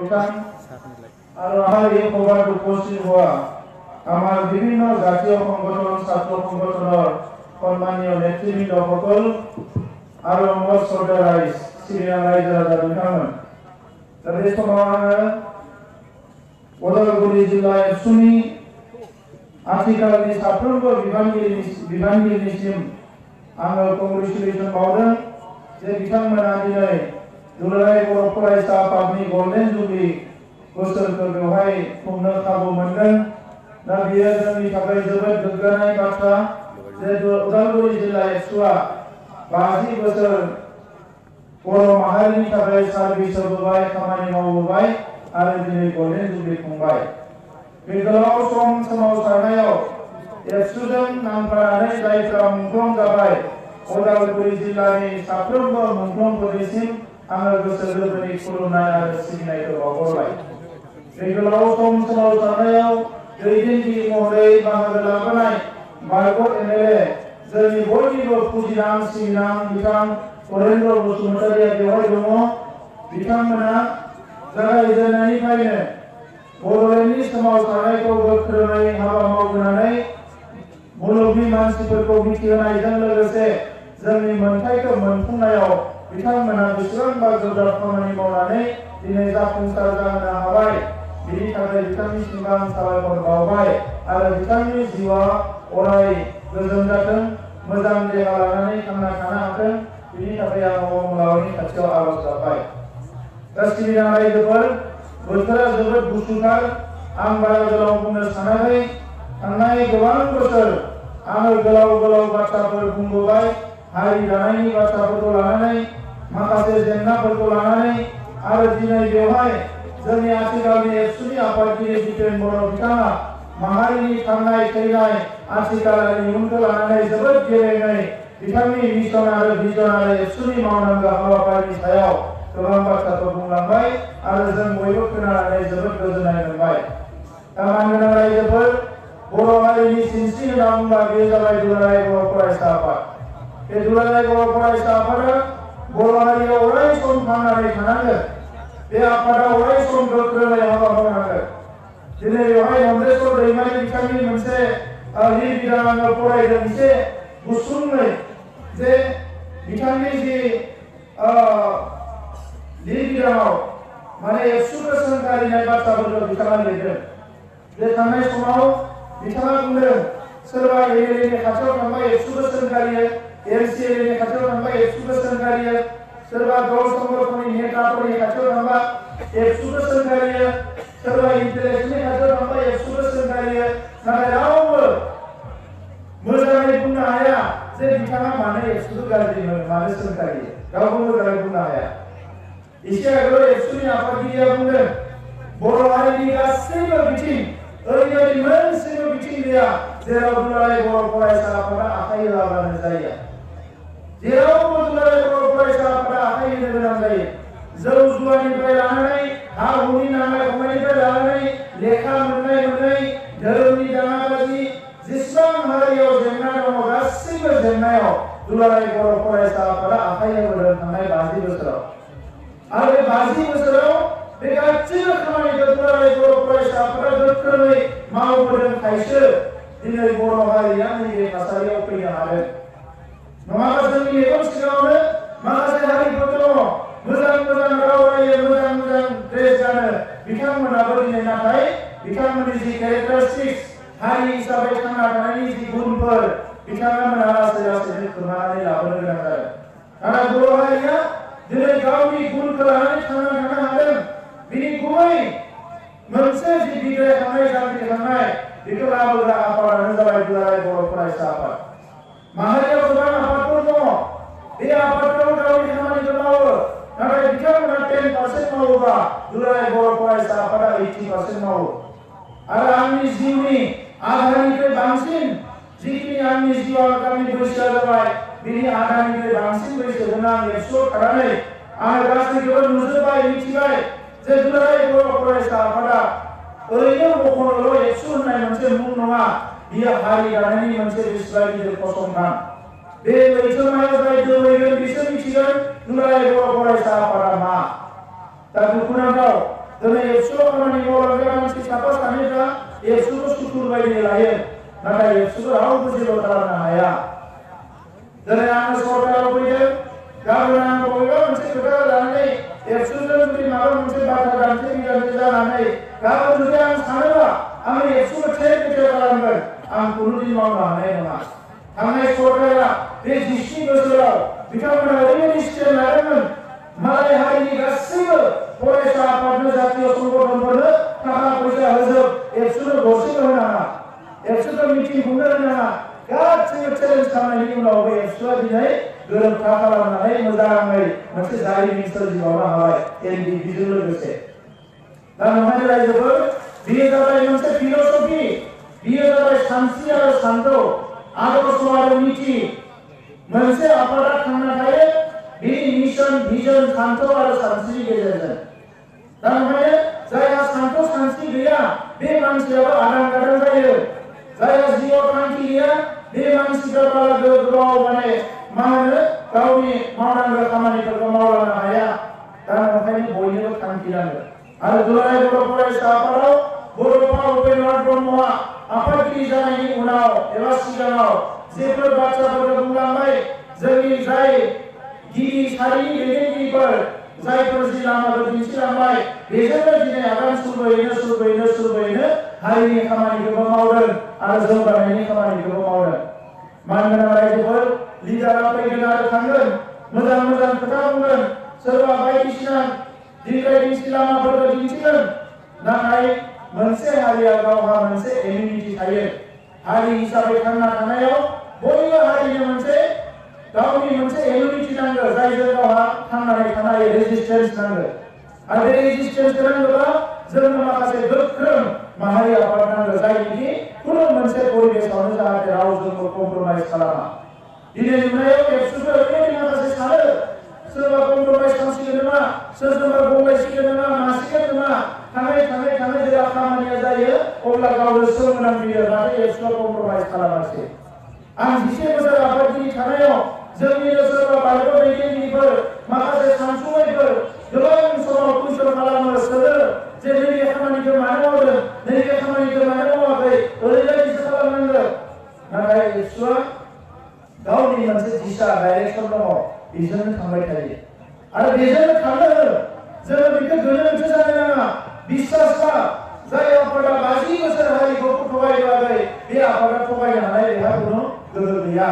বিধান আর আমার এই প্রবাদ উপস্থিত হওয়া আমার বিভিন্ন জাতীয় সংগঠন ছাত্র সংগঠনের সম্মানীয় নেতৃবৃন্দ সকল আর আমার শ্রদ্ধা রাইজ সিনিয়র রাইজ রাজা বিধানमोन दा बे समाव आङो उदालगुरि जिल्ला एबसुनि आथिखालनि साफ्रोमबो बिबानगिरिनिसिम आङो कंग्रेचुलेसन बावदों जे बिथांमोना दिनै दुलाराय बर' फरायसा आफादनि गल्डेन जुबलि बोसोरखौ बेवहाय खुंनो खाबु मोनगोन दा बेयो जोंनि थाखाय जोबोद गोग्गानाय बाथ्रा जे उदालगुरि जिल्ला एबसुआ 50 बोसोर बर' माहारिनि थाखाय सार्भिस होबोबाय खामानि मावबोबाय आरो दिनै गल्डेन जुबलि खुंबाय बे गोलाव सम सोमावसारनायाव एबसुजों नांफानानै जायफ्रा मुंख्लं जाबाय उदालगुरि जिल्लानि साफ्रोमबो मुंख्लंफोरनिसिम आङो गोसो गोरबोनि खुलुमनाय आरो सिबिनायखौ बावहरबाय बे गोलाव सम सोमावसारनायाव दैदेनगिरि महरै बाहागो लाबोनाय बारग'द एमएलए जोंनि बयनिबो फुजिनां सिबिनां बिथां हरेन्द्र बसुमतारिया बेवहाय दङ बिथांमोना जागायजेननायनिफ्रायनो बर'लेण्डनि सोमावसारनायखौ गोख्रोङै हाबा मावबोनानै मुलुगनि मानसिफोरखौ मिथिहोनायजों लोगोसे जोंनि मोनथायखौ मोनफुंनायाव बिथांमोना बेसेबांबा गोब्राब खामानि मावनानै दिनै जाफुंसार जाहोनो हाबाय बिनि थाखाय बिथांनिसिम आं साबायखर बावबाय आरो बिथांनि जिउआ अराय गोजोन जाथों मोजां देहा लानानै थांना थानो हाथों बिनि थाखाय आं अबंलावरिनि खाथियाव आर'ज गाबबाय दा सिबिनां रायजोफोर बोथोरा जोबोद गुसुथार आं बारा गोलाव बुंनो सानाखै थांनाय गोबां बोसोर आङो गोलाव बाथ्राफोर बुंबोबाय हारि दानायनि बाथ्राफोरखौ लानानै माखासे जेंनाफोरखौ लानानै आरो दिनै बेवहाय जोंनि आथिखालनि एबसुनि आफादगिरि दिपेन बर' बिथाङा माहारिनि थांनाय थैनाय आथिखाल आरो इयुनखौ लानानै जोबोद गेबेङै बिथांनि मिशन आरो भिजन आरो एबसुनि मावनांगौ हाबाफारिनि सायाव गोबां बाथ्राफोर बुंलांबाय आरो जों बयबो खोनानानै जोबोद गोजोननाय मोनबाय दा मानगोनां रायजोफोर बर' हारिनि सिनस्रि होनना बुंब्ला बेयो जाबाय दुलाराय बर' फरायसा आफाद बे दुलाराय बर' फरायसा आफादा बर' हारियाव अराय सम थांनानै थानांगोन बे आफादा अराय सम गोख्रोङै हाबा मावनांगोन दिनै बेवहाय नन्देस्वर दैमारि बिथांनि मोनसे लिरबिदां आङो फरायदों एसे गुसुङै जे बिथांनि जि लिरबिदाङाव माने एबसुखौ सोंखारिनाय बाथ्राफोरखौ बिथाङा लिरदों जे थांनाय समाव बिथाङा बुंदों सोरबा एमएलएनि खाथियाव थांबा एबसुखौ सोंखारियो एमसिएलएनि खाथियाव थांबा एबसुखौ सोंखारियो सोरबा दल संगठननि नेताफोरनि खाथियाव थांबा एबसुखौ सोंखारियो सोरबा इन्टेलेक्टनि खाथियाव थांबा एबसुखौ सोंखारियो नाथाय रावबो मोजाङै बुंनो हाया जे बिथाङा मानो एबसुखौ गाज्रि मोनो मानो सोंखारियो रावबो मोजाङै बुंनो हाया एसे आगोलाव एबसुनि आफादगिरिया बुंदों बर' हारिनि गासैबो बिथिं ओरैबायदि मोनसेबो बिथिं गैया जेराव दुलाराय बर' फरायसा आफादा आखाइ होआब्लानो जाया जेरावबो दुलाराय बर' फरायसा आफादा आखाइ होनो गोनां जायो जौ जुवानिफ्राय लानानै हा हुनि नांलाय खमलायनिफ्राय लानानै लेखा मोननाय धोरोमनि दाङाबाजि जेसेबां हारियाव जेंना दङ गासैबो जेंनायाव दुलाराय बर' फरायसा आफादा आखाइ होबोदों थांनाय 50 बोसोराव आरो बे 50 बोसोराव बे गासैबो खामानिखौ दुलाराय बर' फरायसा आफादा गोख्रोङै मावबोदोंखायसो दिनै बर' हारिया नैबे थासारियाव फैनो हादों नङाबा जोंनि मेगन सिगाङावनो माखासे हारिफोर दङ मोजां राव रायो मोजां ड्रेस गानो बिथांमोनाबो दिनै नाथाय बिथांमोननि जि केरेक्टारिस्टिक्स हारि हिसाबै थांना थानायनि जि गुनफोर बिथांमोना लासैनो खोमानानै लाबोनो गोनां जादों नाथाय बर' हारिया दिनै गावनि गुनखौ लानानै थांना थानो हादों बिनि गुबै मोनसे जि बिग्रायखांनाय जांख्रिखांनाय बेखौ लाबोग्रा आफादानो जाबाय दुलाराय बर' फरायसा आफाद माहारियाव गोबां आफादफोर दङ बे आफादफोराव गावनि खामानिखौ मावो नाथाय बिथांमोना 10% मावोबा दुलाराय बर' फरायसा आफादा 80% मावो आरो आंनि जिउनि आधानिफ्राय बांसिन जिखिनि आंनि जिउआव गावनि बैसोआ जाबाय बिनि आधानिफ्राय बांसिन बैसोजों आं एबसुआव थानानै आं गासैखौबो नुजोबबाय मिथिबाय जे दुलाराय बर' फरायसा आफादा ओरैनो मख'नोल' एबसु होननाय मोनसे मुं नङा बियो हारि दानायनि मोनसे बेसेबां गिदिर फसंथान बे लैथोमायाव जाय दोबैगोन बिसोर मिथिगोन दुलाराय बर' फरायसा आफादा मा दा दुखुनांथाव दिनै एबसुआव खामानि मावलांग्रा मानसि साफा सानैफ्रा एबसुखौ सुथुर बायदि लायो, नाथाय एबसुखौ रावबो जेबो खालामनो हाया। दिनै आङो सरकाराव फैदों, गाबोन आं बबेबा मोनसे खोथा लानानै एबसुजों जुदि माबा मोनसे बाथ्रा दान्थे-बिदान्थे जानानै गाबोन जुदि आं सानोबा आं एबसुखौ थेर-बेथेर खालामगोन, आं खुनुदिन मावनो हानाय नङा। थांनाय सरकारा बे 20 बोसोराव बिथांमोना ओरैबायदि स्टेप लादोंमोन, मालाय हारिनि गासैबो फरायसा आफादनो, जातीय संगठनफोरनो थाखा फैसा होजोब, एबसुनो गरसेबो होनाङा, एबसुखौ मिटिं खुंनो होनाङा, गासैबो चेलेन्ज खालामनायनि उनावबो एबसुआ दिनै गोरोबथा खालामनानै मोजाङै मोनसे जारिमिन सोरजिबावनो हाबाय एनडिपिजों लोगोसे। दा नंखायनो रायजोफोर, बेयो जाबाय मोनसे फिल'सफि, बेयो जाबाय सानस्रि आरो सानथौ, आदर्श आरो नीति। मोनसे आफादा थांना थायो बेनि मिशन, भिजन, सानथौ आरो सानस्रिनि गेजेरजों। दा नंखायनो जायहा सानथौ सानस्रि गैया बे मानसियाबो आदां-गादां जायो। जायहा जिउआव थांखि गैया बे मानसिफ्रा बारा गोबाव मा होनो गावनि मावनांगौ खामानिफोरखौ मावलांनो हाया। दा नंखायनो बयनोबो थांखि नांगौ। आरो दुलाराय बर' फरायसा आफादाव बड'फा उपेन्द्रनाथ ब्रह्मआ आफादगिरि जानायनि उनाव एबा सिगाङाव जेफोर बाथ्राफोरखौ बुंलांबाय, जोंनि जाय गिबि सारिनि दैदेनगिरिफोर जायफोर जि लामाखौ दिन्थिलांबाय, बेजोंनो दिनै आगान सुरबोयैनो हारिनि खामानिखौबो मावदों आरो जौगानायनि खामानिखौबो मावदों। मानगोनां रायजोफोर, लिडारा फैगोन आरो थांगोन, मोजां मोजां खोथा बुंगोन, सोरबा बायदिसिना दिन्थि लामाफोरखौ दिन्थिगोन, नाथाय मोनसे हारिया गावहा मोनसे इमिउनिटि थायो। हारि हिसाबै थांना थानायाव बयबो हारिनो गावनि मोनसे इमिउनिटि नांगौ, जायजों गावहा थांनानै थानाय रेजिस्टेन्स नांगौ। आरो बे रेजिस्टेन्सखौ नांगौब्ला जोंनो माखासे गोख्रों माहारि आफाद नांगौ, जायनि खुनु मोनसे परिबेसावनो जाहाथे रावजोंबो कमप्रमाइज खालामा। दिनै नुनायाव एबसुखौ ओरैबायदि माखासे सानो, सोरबा कमप्रमाइज खालामसिगोन नामा, सोरजोंबा गंलायसिगोन नामा, मासिगोन नामा, थाङै जेब्ला खामानिया जायो अब्ला गावनो सोमोनांफैयो, नाथाय एबसुआ कमप्रमाइज खालामासै। आं 20 बोसोर आफादगिरि थानायाव जोंनिनो सोरबा बारग' दैदेनगिरिफोर, माखासे सानसुमैफोर गोबां समाव कुइसन खालामो, सोङो जे नैबे खामानिखौ मानो मावदों, नैबे खामानिखौ मानो मावाखै, ओरैबायदिसो खालामनांगौ। नाथाय एबसुआ गावनि मोनसे दिशा, डाइरेक्सन दङ, बेजोंनो थांबाय थायो आरो बेजोंनो थाङो। जोङो बेखौ गोनो गोथो जानो नाङा। बिश्वास बा जाय आफादा 50 बोसोर हारिखौ थगायबोआखै, बे आफादा थगायनो हानाय बेहा खुनु गोहो गैया।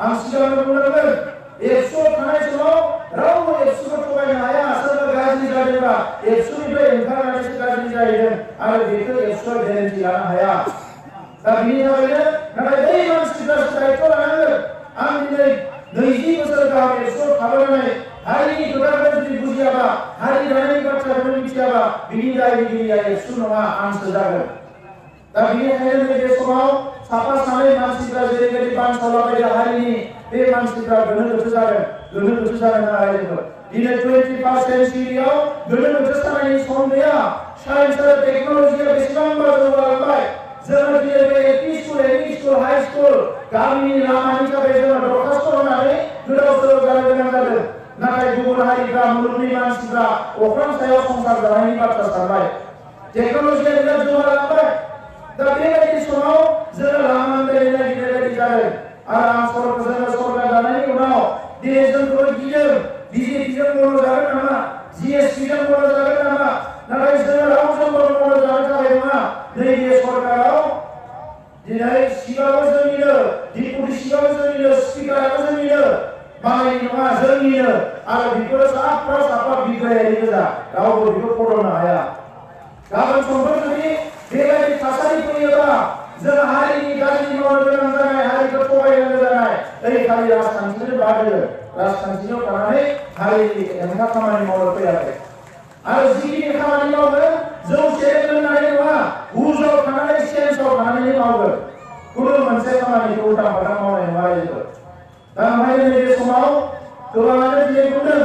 आं सिगाङावनो बुंदोंमोन, एबसुआव थानाय समाव रावबो एबसुखौ थगायनो हाया। सोरबा गाज्रि जादोंबा एबसुनिफ्राय ओंखारनानैसो गाज्रि जाहैदों आरो बेखौ एबसुआ गेरेन्टि लानो हाया। दा बिनि थाखायनो नाथाय बै मानसिफ्रासो दायित्व लानांगोन। आं दिनै 20 बोसोर गाहाम एबसुआव थाबोनानै हारिनि खोथाखौ जुदि बुजियाबा, हारि दानायनि बाथ्राखौ मिथियाबा, बिनि दायनिगिरिया एबसु नङा, आंसो जागोन। दा बेनिखायनो नैबे समाव साफा सानै मानसिफ्रा जेरैबायदि बानसावलाबायदों हारिनि, बे मानसिफ्रा गोनो गोथो जादों। गोनो गोथो जानो नाङा रायजोफोर। दिनै 21st सेन्चुरियाव गोनो गोथो जानायनि सम गैया। साइन्स आरो टेक्न'लजिया बेसेबांबा जौगालांबाय। जोङो दिनै बे LP school, ME school, high school, गामिनि लामानि थाखाय जोङो दरखास्त होनानै गोदाव सोराव जानो गोनां जादों। नाथाय गुबुन हारिफ्रा, मुलुगनि मानसिफ्रा अख्रां सायाव संसार जानायनि बाथ्रा सानबाय। टेक्न'लजिया बिराद जौगालांबाय। दा बेबायदि समाव जोङो लामा आन्दायनो नागिरनाय जादों। आरो जोङो सरकार दानायनि उनाव दिनै जोंखौ गिदों, बिजेपिजों मदद जागोन नामा, जिएसपिजों मदद जागोन नामा, नाथाय जोङो रावजोंबो मदद जानो थाखाय नङा। नैबे सरकाराव दिनै सिगाबो जोंनिनो, डिपुटि सिगाबो जोंनिनो, स्पिकाराबो जोंनिनो, मालायनि नङा, जोंनिनो। आरो बेफोरो साफा बिग्रायारि गोजा, रावबो बेखौ फद'नो हाया। गाबोन समफोर जुदि बेबायदि थासारि फैयोबा जों हारिनि गाज्रि मावनो गोनां जानाय, हारिखौ थगायनो जानाय, खालि राजखान्थिजों बादो, राजखान्थियाव थानानै हारिनि हेंथा खामानि मावनो फैयाखै। आरो जिखिनि खामानि मावगोन, जौ सेरेब लोंनानै नङा, हुजआव थानानै, सेन्सआव थानानै मावगोन। खुनु मोनसे खामानिखौ उल्टा फाल्टा मावनाय नङा रायजोफोर। दा ओंखायनो नैबे समाव गोबाङानो दिनै बुंदों,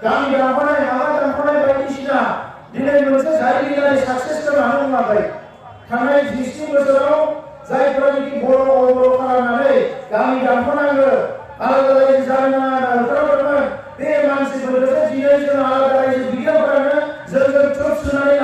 गामि दानख'नाय, माबा दानख'नाय बायदिसिना। दिनै मोनसे जारिमिनारि साक्सेसखौ मानो बुङाखै? थांनाय 20 बोसोराव जायफोरानोखि बर' खालामनानै गामि दानख'नांगौ, आलादा रायजो जानो नाङा होनना होखारहरदोंमोन, बे मानसिफोरखौसो दिनै जों आलादा रायजो बिग्रामफोरानो जोंजों थ्रोब सोनानै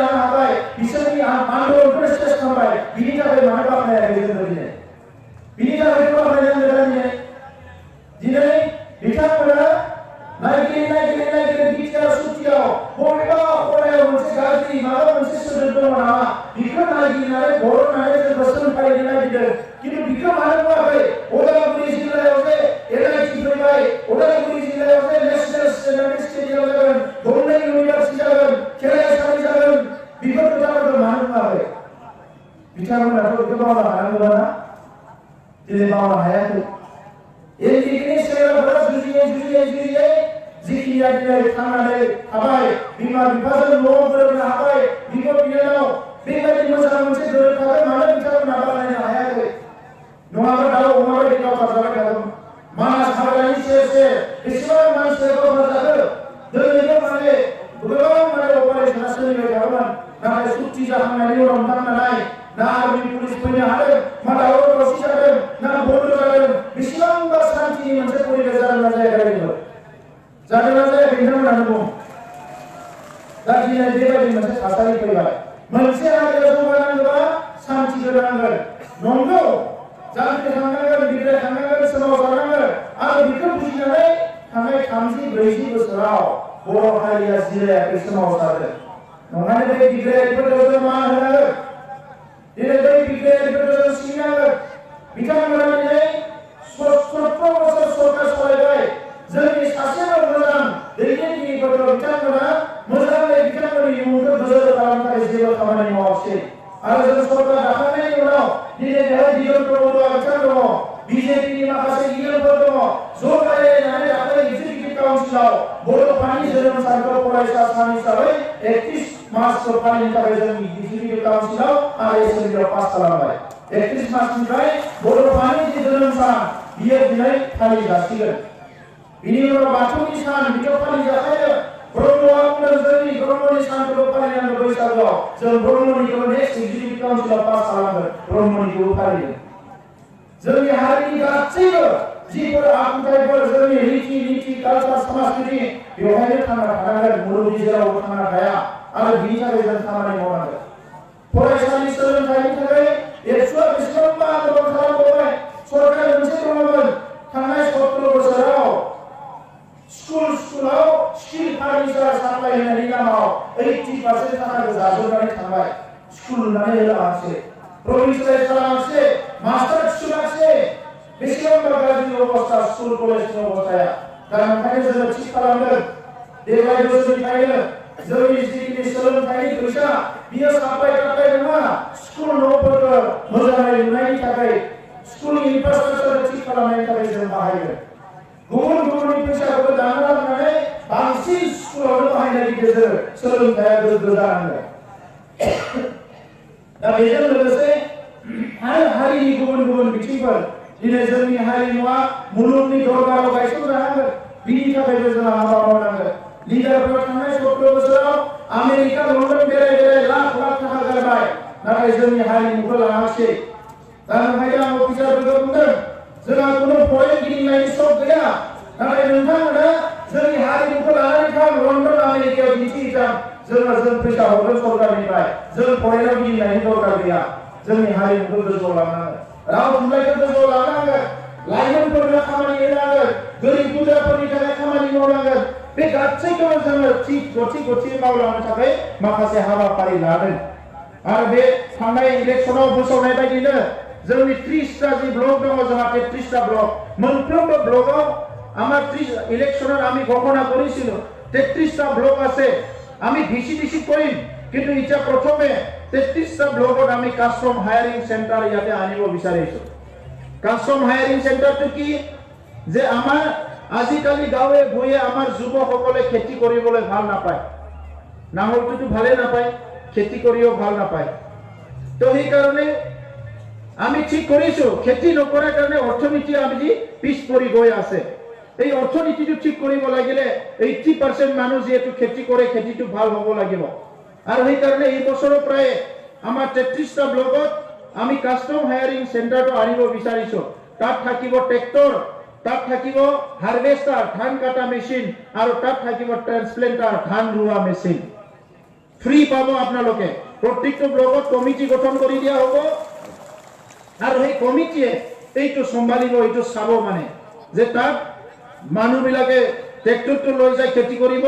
दङ नामा बिखौ नागिरनानै बर' होननानै जों सोलोंथाइ नागिरदों खिन्थु बिखौ मानो बुङाखै उदालगुरि जिल्लायाव जे एनआइटि फैबाय उदालगुरि जिल्लायाव जे नेशनेल स्टेडियाम जागोन गंनै इउनिभारसिटि जागोन खेराइसालि जागोन बेफोर खोथाफोरखौ मानो बुङाखै बिथांमोनाथ' बेखौ मावनो हानांगौमोन ना दिनै मावनो हायाखै एनडिएनि सेंग्राफोरा जुजियै जिखिनिया दिनै थांनानै थाबाय बिमा बिफाजों न' गोरोबनो हाबाय बिब' बिनानाव बेबायदि मोजां मोनसे गोरोबथाखौ मानो बिथांमोना बानायनो हायाखै नङाबा दाउ अमा बायदि गावथारजाबाय थागोन मानास हाग्रानि सेर बेसेबां मानसिया गावथारजाखो दिनैबो माने गोबां माने अपारेसना सोलिबाय थागौमोन नाथाय सुक्ति जाखांनायनि उनाव बिथांमोना ना आर्मि पुलिस फैनो हादों मा दावराव दावसि जादों ना बन्द जादों बेसेबांबा शान्तिनि मोनसे परिबेस जादोंना जायाखै जादोंना जायाखै बिथांमोनानो बुं दा दिनै बेबायदि मोनसे थासारि फैबाय मोनसे हारिया जौगानांगौबा शान्तिखौ नांगोन नंगौ जान्थि थांनांगोन बिग्राय थांनांगोन सोमावसारनांगोन आरो बेखौ बुजिनानै थांनाय 30-40 बोसोराव बर' हारिया जिरायाखै सोमावसारदों नङानो बे बिग्रायारिफोरखौ जों मान होनांगोन दिनै बै बिग्रायारिफोरखौ जों सिबिनांगोन बिथांमोना दिनै 17 बोसोर सरकार सालायबाय जोंनि सासेल' मोजां दैदेनगिरिफोरखौ बिथांमोना मोजाङै बिथांमोननि इयुनखौ गोजौ खालामनो थाखाय जेबो खामानि मावाखिसै आरो जों सरकार दाखांनायनि उनाव दिनै बेहाय दिगल ब्रह्म बिथां दङ बिजेपिनि माखासे लिडारफोर दङ ज' रायज्लायनानै दाखालि एगजिकिउटिभ काउन्सिलाव बड'फानि जोनोम सानखौ फरायसा सान हिसाबै 31 मार्चखौ फालिनो थाखाय जों एगजिकिउटिभ काउन्सिलाव आरो एसेम्बलियाव पास खालामबाय 31 मार्चनिफ्राय बड'फानि जि जोनोम सान बियो दिनै फालिजासिगोन बिनि उनाव बाथौनि सान बिखौ फालिजाखायो ब्रह्मआ बुंदों जोंनि ब्रह्मनि सानखौ फालिनांगौ बैसागुआव जों ब्रह्मनिखौ नेक्स्ट एगजिकिउटिभ काउन्सिलाव पास खालामगोन ब्रह्मनिखौबो फालिगोन जोंनि हारिनि गासैबो जिफोर आखुथायफोर जोंनि रीति नीति कालचार समाजनि बेवहायनो थांना थानांगोन मुलुगनि जेरावबो थांना थाया आरो बिनि थाखाय जों खामानि मावनांगोन फरायसालि सोलोंथाइनि थाखाय एबसुआ बेसेबांबा आन्दलन खालामबाय सरकार मोनसे दङमोन थांनाय 17 बोसोराव स्कुलाव स्किल फार्निचार साप्लाय होनायनि नामाव 80% थाखाखौ जाजोबनानै थांबाय स्कुल लुनानै होलाङासै प्रभिन्सियेलाइज खालामासै मास्टार थिसनासै बेसेबांबा गाज्रि अबस्था स्कुल कलेजनि अबस्थाया दा ओंखायनो जोङो थि खालामदों देग्लाय बोसोरनिफ्रायनो जोंनि जिखिनि सोलोंथाइनि फैसा बियो साप्लाय नङा स्कुल न'फोरखौ मोजाङै लुनायनि थाखाय स्कुल इनफ्रास्ट्राक्चार थि खालामनायनि थाखाय जों बाहायगोन गुबुननि फैसाखौ दाना लानानै बांसिन स्कुलावनो बाहायनायनि गेजेरजों सोलोंथाइया गोग्गो जानांगोन दा बेजों लोगोसे हारिनि गुबुन बिथिंफोर दिनै जोंनि हारिमुवा मुलुगनि दरबाराव गायसनजानांगोन बिनि थाखायबो जों हाबा मावनांगोन लिडारफोरा थांनाय 17 बोसोराव आमेरिका लन्डन बेराय लाख थाखा गारबाय नाथाय जोंनि हारिमुखौ लाङासै दा ओंखायनो आं अफिसारफोरखौ बुंदों जोंहा खुनु फरेन गिदिंनायनि सक गैया नाथाय नोंथांमोना जोंनि हारिमुखौ लानानै थां लन्डन आमेरिकायाव दिन्थिहैथां जों फैसा हरगोन सरकारनिफ्राय जों फरेनाव गिदिंनायनि दरकार गैया जोंनि हारिमुखौ गोजौआव लांनांगोन राव थुनलाइखौ गोजौआव लांनांगोन लाइमोनफोरनो खामानि होनांगोन गोरिब गुन्द्राफोरनि थाखाय खामानि मावनांगोन बे गासैखौबो जोङो गथि मावलांनो थाखाय माखासे हाबाफारि लादों आरो बे थांनाय इलेक्सनाव फोसावनाय बायदिनो जोंनि 30টা যে ব্লক দङ जोंहा 33টা ব্লক मोनफ्रोमबो ব্লকआव আমার 30 ইলেকশনের আমি ঘোষণা করেছিল 33টা ব্লক আছে আমি ভিসি করিম কিন্তু ইচ্ছা প্রথমে 33টা ব্লকত আমি কাস্টম হায়ারিং সেন্টার ইয়াতে আনিব বিচাৰিছো কাস্টম হায়ারিং সেন্টারটো কি যে আমাৰ আজিকালি গাঁৱে ভূঞে আমাৰ যুৱকসকলে খেতি কৰিবলৈ ভাল নাপায় নাঙলটো ভালে নাপায় খেতি কৰিও ভাল নাপায় তো এই কাৰণে আমি ঠিক কৰিছো খেতি নকৰাৰ কাৰণে অৰ্থনীতি আমি পিছ পৰি গৈ আছে এই অৰ্থনীতিটো ঠিক কৰিব লাগিলে 80% মানুহ যেটো খেতি কৰে খেতিটো ভাল হ'ব লাগিব আৰু এই কাৰণে এই বছৰৰ প্ৰায় আমাৰ 33টা ব্লকত আমি কাস্টম হায়ারিং সেন্টাৰটো আনিব বিচাৰিছো তাত থাকিব ট্ৰেক্টৰ তাত থাকিব হাৰভেস্টাৰ ধান কাটা মেচিন আৰু তাত থাকিব ট্ৰান্সপ্লেন্টাৰ ধান ৰুৱা মেচিন ফ্ৰী পাব আপোনালোকে প্ৰত্যেকটো ব্লকত কমিটি গঠন কৰি দিয়া হ'ব আর এই কমিটিয়ে এইটো সম্ভালিব এইটো চাব মানে যে তাত মানুহ বিলাকে ট্ৰেক্টৰটো লৈ যায় খেতি কৰিব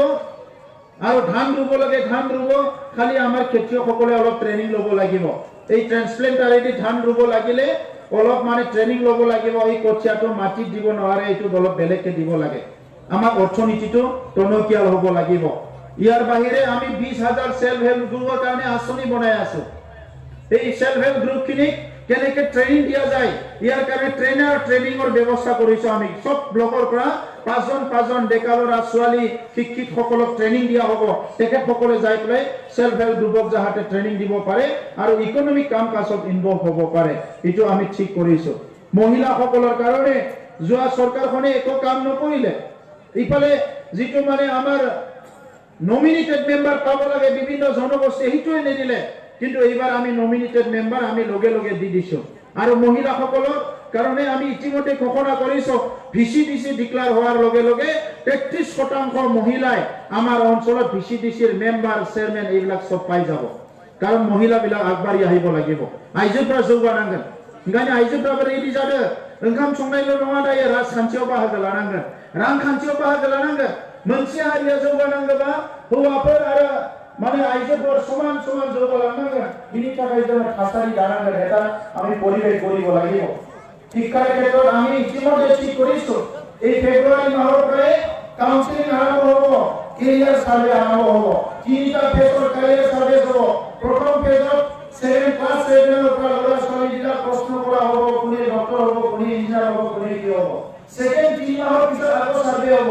আৰু ধান ৰুব লাগে ধান ৰুব খালি আমাৰ খেতিয়কসকলে অলপ ট্ৰেইনিং ল'ব লাগিব এই ট্ৰেন্সপ্লেন্টাৰেদি ধান ৰুব লাগিলে অলপ মানে ট্ৰেইনিং ল'ব লাগিব এই কঠিয়াটো মাটিত দিব নোৱাৰে এইটো অলপ বেলেগকে দিব লাগে আমাৰ অৰ্থনীতিটো টনকিয়াল হ'ব লাগিব ইয়াৰ বাহিৰে আমি 20,000 সেলফ হেল্প গ্ৰুপৰ কাৰণে আঁচনি বনাই আছো এই সেলফ হেল্প গ্ৰুপখিনিক কেনেকৈ ট্ৰেইনিং দিয়া যায় ইয়াৰ কাৰণে ট্ৰেইনিঙৰ ব্যৱস্থা কৰিছো আমি সব ব্লকৰ পৰা পাঁচজন ডেকা ল'ৰা ছোৱালী শিক্ষিতসকলক ট্ৰেইনিং দিয়া হ'ব তেখেতসকলে যাই পেলাই সেলফ হেল্প গ্ৰুপক যাতে ট্ৰেইনিং দিব পাৰে আৰু ইকনমিক কাম কাজত ইনভলভ হ'ব পাৰে এইটো আমি ঠিক কৰিছো মহিলাসকলৰ কাৰণে যোৱা চৰকাৰখনে একো কাম নকৰিলে ইফালে যিটো মানে আমাৰ নমিনেটেড মেম্বাৰ পাব লাগে বিভিন্ন জনগোষ্ঠী সেইটোৱে নিদিলে কিন্তু এইবাৰ আমি নমিনেটেড মেম্বাৰ আমি লগে লগে দি দিছো আৰু মহিলাসকলৰ কাৰণে আমি ইতিমধ্যে ঘোষণা কৰিছো ভিচিডিসি ডিক্লেয়াৰ হোৱাৰ লগে লগে 33% মহিলাই আমাৰ অঞ্চলত ভিচিডিসিৰ মেম্বাৰ চেয়াৰম্যান এইবিলাক সব পাই যাব কাৰণ মহিলাবিলাক আগবাঢ়ি আহিব লাগিব আইজোফ্ৰা জৌগানাंगोन ओंखायनो आइजोफ्राबो रेडि जादों ओंखाम संनायल' नङा दायो राजखान्थियाव बाहागो लानांगोन रांखान्थियाव बाहागो लानांगोन मोनसे हारिया जौगानांगौबा हौवाफोर आरो माने आइजोफोर समान समान जौगालांनांगोन बिनि थाखाय जों थासारि दानांगोन এটা আমি পরিবেশ গড়িব লাগিব শিক্ষাৰ ক্ষেত্ৰত আমি ইতিমধ্যে ঠিক কৰিছো এই ফেব্ৰুৱাৰী মাহৰ পৰাই কাউন্সেলিং আৰম্ভ হ'ব কেৰিয়াৰ সাৰ্ভে আৰম্ভ হ'ব তিনিটা ফেজৰ কেৰিয়াৰ সাৰ্ভে হ'ব প্ৰথম ফেজত 7 ক্লাছ 7 ৰ পৰা ল'ৰা ছোৱালীবিলাক প্ৰশ্ন কৰা হ'ব কোনে ডক্টৰ হ'ব কোনে ইঞ্জিনিয়াৰ হ'ব কোনে কি হ'ব সেকেন্ড 3 মাহৰ পিছত আকৌ সাৰ্ভে হ'ব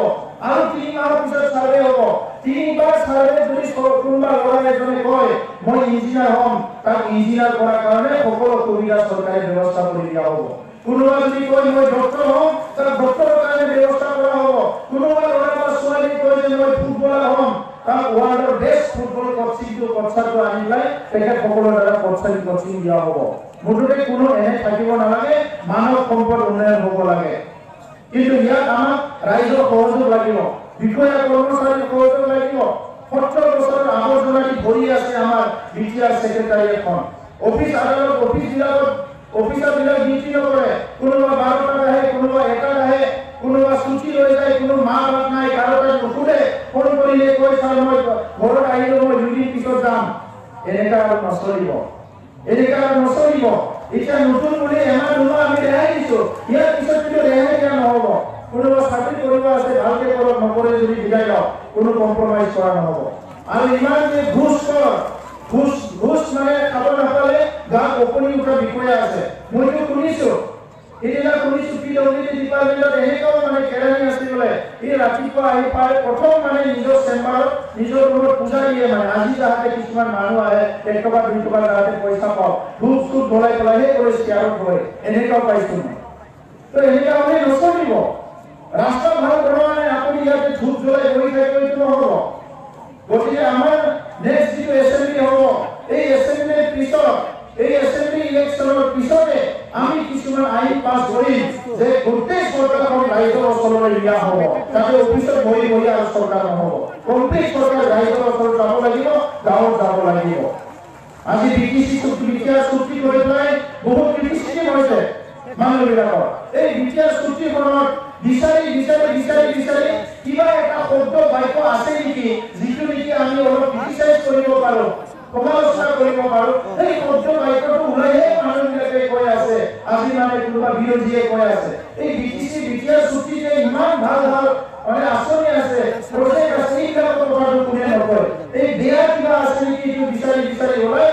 আৰু 3 মাহৰ পিছত সাৰ্ভে হ'ব তিনিবাৰ সাৰ্ভে যদি কোনোবা ল'ৰা এজনে কয় মই ইঞ্জিনিয়াৰ হ'ম তাক ইঞ্জিনিয়াৰ কৰাৰ কাৰণে সকলো সুবিধা চৰকাৰে ব্যৱস্থা কৰি দিয়া হ'ব কোনোবা যদি কয় মই ডক্টৰ হ'ম তাক ডক্টৰৰ কাৰণে ব্যৱস্থা কৰা হ'ব কোনোবা ল'ৰা বা ছোৱালী কয় যে মই ফুটবলাৰ হ'ম তাক ৱৰ্ল্ডৰ বেষ্ট ফুটবল কোচাৰটো আনিলাই তেখেত সকলৰ দ্বাৰা কোচিং দিয়া হ'ব মুঠতে কোনো এনে থাকিব নালাগে মানৱ সম্পদ উন্নয়ন হ'ব লাগে কিন্তু ইয়াত আমাক ৰাইজৰ সহযোগ লাগিব বিষয়া কৰ্মচাৰীৰ সহযোগ লাগিব 70 বছৰৰ আৱৰ্জনাটি ভৰি আছে আমাৰ বিটিআৰ সেক্ৰেটাৰিয়েটখন অফিচ আদালত অফিচাৰবিলাক ডিউটি নকৰে কোনোবা 12টা আহে কোনোবা 1টা আহে কোনোবা ছুটি লৈ যায় কোনো মা বাপ নাই কাৰোটা নুশুনে ফোন কৰিলে কৈ ছাৰ মই ঘৰত আহিলো মই দুদিন পিছত যাম এনেকা আৰু নচলিব এতিয়া নতুন বুলি এমাহ দুমাহ আমি ৰেহাই দিছো ইয়াৰ পিছত কিন্তু ৰেহাই দিয়া নহ'ব কোনোবা চাকৰি কৰিব আছে ভালকে কৰক নকৰে যদি বিদায় লওক কোনো কম্প্ৰমাইজ কৰা নহ'ব আৰু ইমান যে ঘুষ মানে খাব নাপালে গাত অপনি উঠা বিষয় আছে মইতো শুনিছো এদিনা শুনিছো পিডব্লিউডি ডিপাৰ্টমেণ্টত এনেকাও মানে কেৰাণী আছে বোলে এই ৰাতিপুৱা আহি পায় প্ৰথম মানে নিজৰ চেম্বাৰত নিজৰ ৰুমত পূজা দিয়ে মানে আজি যাতে কিছুমান মানুহ আহে 1 টকা 2 টকা যাতে পইচা পাও ধূপ ভৰাই পেলাই কৰি চেয়াৰত বহে এনেকাও পাইছো তো এনেকা মানে নচলিব ৰাষ্ট্ৰ ভাল ধৰণে আপুনি ইয়াতে ধূপ জ্বলাই বহি থাকিব এইটো নহ'ব গতিকে আমাৰ নেক্সট যিটো এছেম্বলি হ'ব এই এছেম্বলিৰ পিছত এই এছেম্বলি ইলেকশ্যনৰ পিছতে আমি কিছুমান আইন পাছ কৰিম যে গোটেই চৰকাৰখন ৰাইজৰ ওচৰলৈ দিয়া হ'ব তাতে অফিচত বহি আৰু চৰকাৰ নহ'ব কমপ্লিট চৰকাৰ ৰাইজৰ ওচৰত যাব লাগিব গাঁৱত যাব লাগিব আজি বিটিচি চুক্তি কৰি পেলাই বহুত ক্ৰিটিচিজম হৈছে মানুহবিলাকৰ এই বিটিআৰ চুক্তিখনত বিচাৰি কিবা এটা শব্দ বাক্য আছে নেকি যিটো নেকি আমি অলপ ক্ৰিটিচাইজ কৰিব পাৰো সমালোচনা কৰিব পাৰো এই শব্দ বাক্যটো ওলাইহে মানুহবিলাকে কৈ আছে আজি মানে কোনোবা বিৰোধীয়ে কৈ আছে এই বিটিআৰ চুক্তি যে ইমান ভাল মানে আঁচনি আছে প্ৰজেক্ট আছে এইবিলাকৰ কথাটো কোনে নকয় এই বেয়া কিবা আছে নেকি এইটো বিচাৰি ওলাই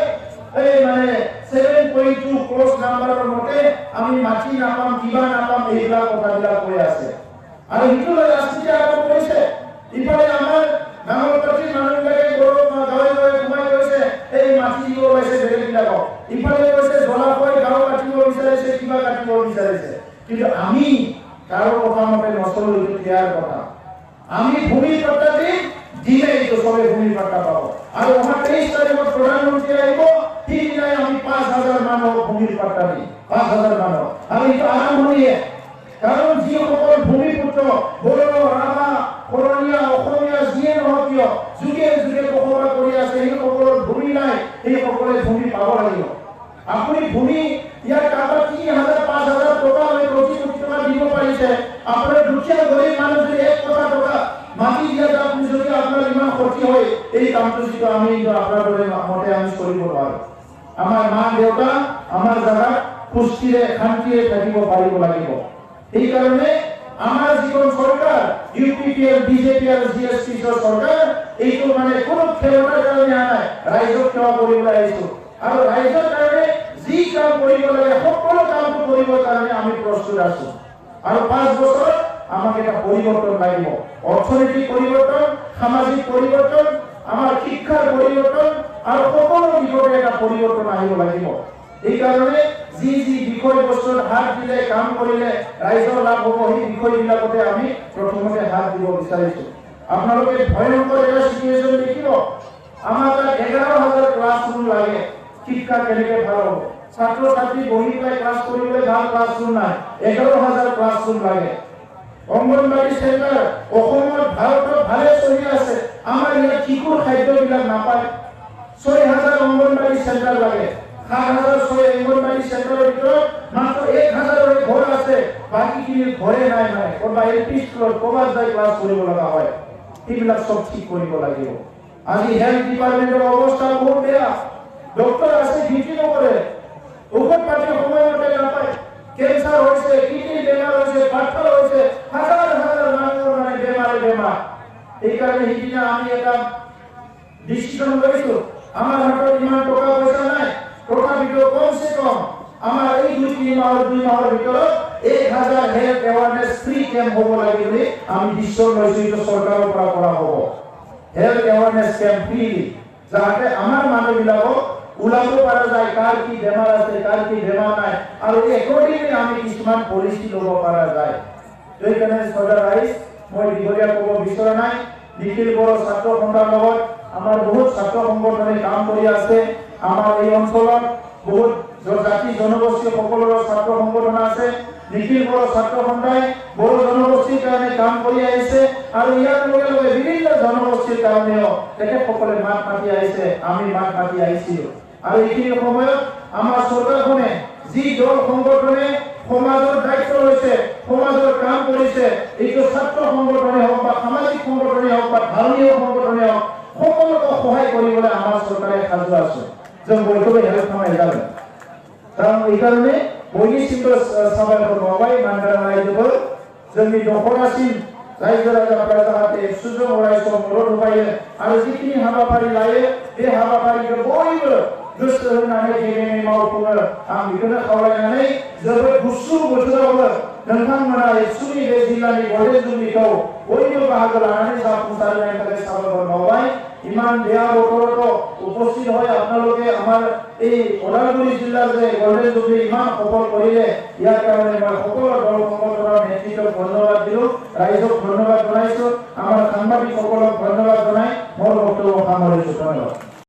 এই মানে 7.2 ক্লজ নাম্বাৰৰ মতে আমি মাটি নাপাম কিবা নাপাম এইবিলাক কথাবিলাক কৈ আছে আৰু এইটো ৰাজনীতি আৰম্ভ কৰিছে ইফালে আমাৰ ডাঙৰ পাৰ্টিৰ মানুহবিলাকে গাঁৱে সোমাই গৈছে এই মাটি দিব ওলাইছে বেলেগবিলাকক ইফালে কৈছে জলাশয় গাঁও কাটিব বিচাৰিছে কিবা কাটিব বিচাৰিছে কিন্তু আমি কাৰো কথা মতে নচলো এইটো ক্লিয়াৰ কথা আমি ভূমিৰ পট্টা দিলে এইটো সবে ভূমিৰ পট্টা পাব আৰু অহা 23 তাৰিখত প্ৰধানমন্ত্ৰী আহিব তিনিদিনাই আমি 5000 মানুহক ভূমিৰ পট্টা দিম 5000 মানুহ আৰু এইটো আৰম্ভণিয়ে কাৰণ যিসকল ভূমিপুত্ৰ বড়ো ৰাভা কৰণীয়া অসমীয়া যিয়ে নহওক কিয় যুগে বসবাস কৰি আছে সেইসকলৰ ভূমি নাই সেইসকলে ভূমি পাব লাগিব আপুনি ভূমি ইয়াৰ কাগজ 3000 5000 টকা লৈ প্ৰতি কোটি টকা দিব পাৰিছে আপোনাৰ দুখীয়া গৰীব মানুহ যদি 1 কোটি টকা মাটি দিয়া যাওক যদি আপোনাৰ ইমান ক্ষতি হয় এই কামটো যিটো আমি আপোনাৰ দৰে মতে আমি কৰিব নোৱাৰো আমাৰ মা দেউতা আমাৰ জাগাত পুষ্টিৰে শান্তিৰে থাকিব পাৰিব লাগিব এই কাৰণে আমাৰ যিখন চৰকাৰ ইউপিপিএল বিজেপি আৰু জিএসপি চৰকাৰ এইটো মানে কোনো ক্ষমতাৰ কাৰণে নাই ৰাইজক সেৱা কৰিবলৈ আহিছো আৰু ৰাইজৰ কাৰণে যি কাম কৰিব লাগে সকলো কামটো কৰিবৰ কাৰণে আমি প্ৰস্তুত আছো আৰু 5 বছৰ আমাক এটা পরিবর্তন লাগিব অর্থনৈতিক পরিবর্তন সামাজিক পরিবর্তন আমার শিক্ষার পরিবর্তন আর সকলো দিশতে এটা পরিবর্তন আহিব লাগিব এই কারণে যি বিষয়বস্তুত হাত দিলে কাম কৰিলে ৰাইজৰ লাভ হ'ব এই বিষয়বিলাকতে আমি প্ৰথমতে হাত দিব বিচাৰিছো আপোনালোকে ভয়ংকৰ এটা সিচুৱেচন দেখিব আমাৰ তাত 11,000 ক্লাছৰুম লাগে শিক্ষা কেনেকৈ ভাল হ'ব ছাত্ৰ ছাত্ৰী বহি পেলাই ক্লাছ কৰিবলৈ ভাল ক্লাছৰুম নাই 11,000 ক্লাছৰুম লাগে অঙ্গনবাড়ি সেন্টার অসমৰ ভাৰতত ভালে চলি আছে আমাৰ ইয়াত কিকুৰ খাদ্যবিলাক নাপায় 6,000 অঙ্গনবাড়ি সেন্টার লাগে 7,000 অঙ্গনবাড়ি সেন্টারের ভিতৰত মাত্ৰ 1,000 ঘৰ আছে বাকিখিনি ঘৰে নাই মানে কোনোবা এলপি স্কুলত ক'ৰবাত যাই ক্লাছ কৰিব লগা হয় এইবিলাক সব ঠিক কৰিব লাগিব আজি হেলথ ডিপাৰ্টমেন্টৰ অৱস্থা বহুত বেয়া ডক্টৰ আছে ডিউটি নকৰে ঔষধ পাতি সময়মতে নাপায় ক্যান্সার হয়েছে কিডনি বেমার হয়েছে পাথর হয়েছে হাজার হাজার মানুষের মানে বেমার এই কারণে হিদিনা আমি একটা ডিসিশন লইছো আমার হাতত ইমান টাকা পয়সা নাই তথাপিও কমসে কম আমার এই 2 মাহৰ ভিতৰত 1,000 হেলথ এৱাৰনেস ফ্ৰী ক্যাম্প হ'ব লাগে বুলি আমি ডিসিশন লইছো এটা সরকারের পৰা কৰা হ'ব হেলথ এৱাৰনেস ক্যাম্প ফ্ৰী যাতে আমাৰ মানুহবিলাকক উলাব পৰা যায় কার কি বেমাৰ আছে কার কি বেমাৰ নাই আৰু একৰ্ডিংলি আমি কিছুমান পলিচি ল'ব পৰা যায় এইকাৰণে সদা ৰাইজ মই দীঘলীয়া ক'ব বিচৰা নাই নিখিল বড়ো ছাত্ৰ সন্থাৰ লগত আমাৰ বহুত ছাত্ৰ সংগঠনে কাম কৰি আছে আমাৰ এই অঞ্চলত বহুত জাতি জনগোষ্ঠী সকলোৰ ছাত্ৰ সংগঠন আছে নিখিল বড়ো ছাত্ৰ সন্থাই বড়ো জনগোষ্ঠীৰ কাৰণে কাম কৰি আহিছে আৰু ইয়াৰ লগে লগে বিভিন্ন জনগোষ্ঠীৰ কাৰণেও তেখেতসকলে মাত মাতি আহিছে আমি মাত মাতি আহিছিলোঁ আৰু এইখিনি সময়ত আমাৰ চৰকাৰখনে যি দল সংগঠনে সমাজৰ দায়িত্ব লৈছে সমাজৰ কাম কৰিছে এইটো ছাত্ৰ সংগঠনে হওক বা সামাজিক সংগঠনে হওক বা ধৰ্মীয় সংগঠনে হওক সকলোকে সহায় কৰিবলৈ আমাৰ চৰকাৰে সাজু আছে जों बयखौबो हेल्प खालामनाय जागोन কারণ এই কারণে বয়নিसिमबो साबायखर बावबाय मानगोनां रायजोफोर जोंनि नखरासिम रायजो राजाफोरा जाहाथे सुजुग अराय सम मदद होफायो आरो जिखिनि हाबाफारि लायो बे हाबाफारिखौ बयबो गोसो होनानै गेलेनाय मावफुङो आं बेखौनो खावलायनानै जोबोद गुसु बोथोरावबो नोंथांमोना एबसुनि बे जिल्लानि गणेश दुब्लिखौ बयबो बाहागो लानानै जाफुंसारनायनि थाखाय साबायखर बावबाय ইমান বেয়া বতৰত উপস্থিত হৈ আপোনালোকে আমাৰ এই ওদালগুৰি জিলাৰ যে গণেশ দুবি ইমান সফল কৰিলে ইয়াৰ কাৰণে মই সকলো দল সংগঠনৰ নেতৃত্বক ধন্যবাদ দিলোঁ ৰাইজক ধন্যবাদ জনাইছোঁ আমাৰ সাংবাদিকসকলক ধন্যবাদ জনাই মোৰ বক্তব্য সামৰিছোঁ ধন্যবাদ